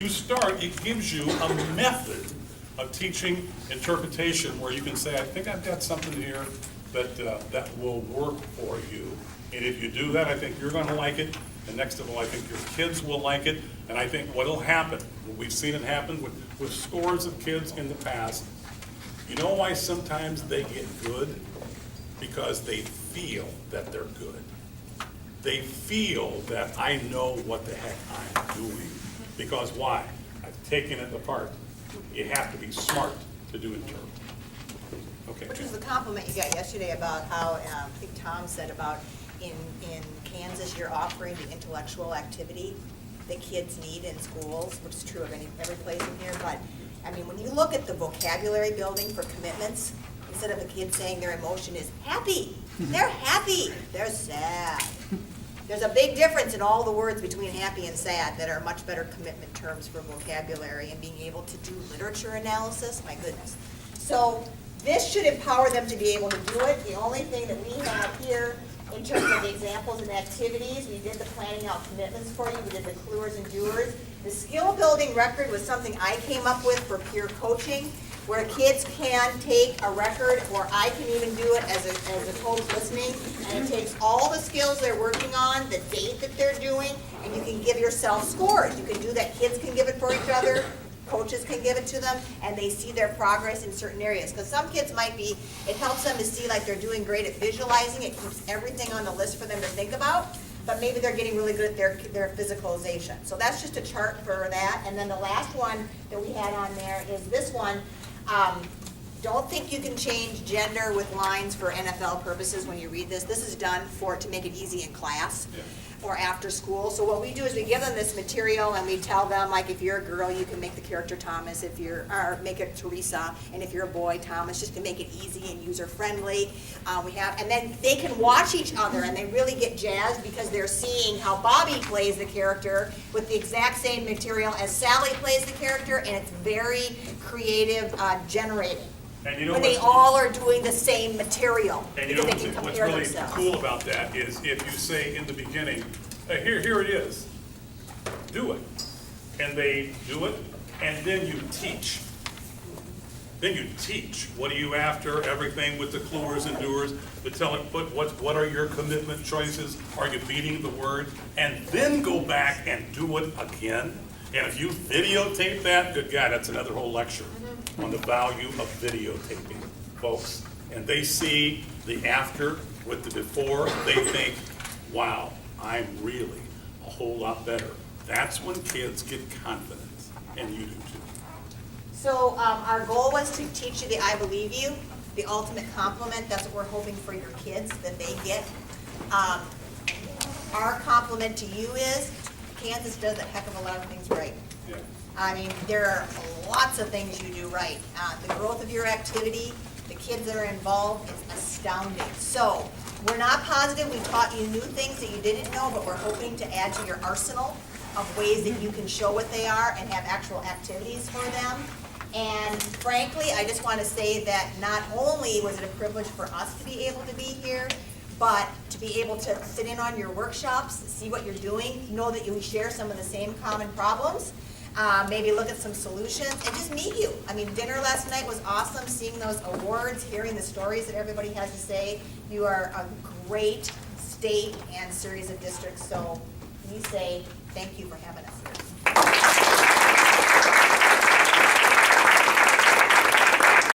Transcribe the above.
You start, it gives you a method of teaching interpretation where you can say, I think I've got something here that will work for you. And if you do that, I think you're going to like it. And next of all, I think your kids will like it. And I think what will happen, we've seen it happen with scores of kids in the past. You know why sometimes they get good? Because they feel that they're good. They feel that I know what the heck I'm doing. Because why? I've taken it apart. You have to be smart to do interpret. Okay. Which was the compliment you got yesterday about how, I think Tom said about in Kansas, you're offering the intellectual activity that kids need in schools, which is true of every place in here. But, I mean, when you look at the vocabulary building for commitments, instead of a kid saying their emotion is happy, they're happy, they're sad. There's a big difference in all the words between happy and sad that are much better commitment terms for vocabulary and being able to do literature analysis, my goodness. So this should empower them to be able to do it. The only thing that we have here in terms of the examples and activities, we did the planning out commitments for you, we did the cluers and doers. The skill building record was something I came up with for peer coaching, where kids can take a record, or I can even do it as a coach listening, and it takes all the skills they're working on, the date that they're doing, and you can give yourself scores. You can do that, kids can give it for each other, coaches can give it to them, and they see their progress in certain areas. Because some kids might be, it helps them to see like they're doing great at visualizing, it keeps everything on the list for them to think about, but maybe they're getting really good at their physicalization. So that's just a chart for that. And then the last one that we had on there is this one. Don't think you can change gender with lines for NFL purposes when you read this. This is done to make it easy in class or after school. So what we do is we give them this material and we tell them, like, if you're a girl, you can make the character Thomas, or make it Teresa, and if you're a boy, Thomas, just to make it easy and user-friendly. And then they can watch each other and they really get jazzed because they're seeing how Bobby plays the character with the exact same material as Sally plays the character, and it's very creative generating. And you know when they all are doing the same material, and you know they can compare what's really themselves. cool about that is if you say in the beginning, hey, here it is, do it. And they do it, and then you teach. Then you teach. What are you after? Everything with the cluers and doers, to tell it, what are your commitment choices? Are you beating the word? And then go back and do it again. And if you videotape that, good God, that's another whole lecture on the value of videotaping, folks. And they see the after with the before, they think, wow, I'm really a whole lot better. That's when kids get confidence, and you do too. So our goal was to teach you the I believe you, the ultimate compliment. That's what we're hoping for your kids, that they get. Our compliment to you is Kansas does a heck of a lot of things right. Yeah. I mean, there are lots of things you do right. The growth of your activity, the kids that are involved, is astounding. So we're not positive we taught you new things that you didn't know, but we're hoping to add to your arsenal of ways that you can show what they are and have actual activities for them. And frankly, I just want to say that not only was it a privilege for us to be able to be here, but to be able to sit in on your workshops, see what you're doing, know that you share some of the same common problems, maybe look at some solutions, and just meet you. I mean, dinner last night was awesome, seeing those awards, hearing the stories that everybody has to say. You are a great state and series of districts, so we say thank you for having us here.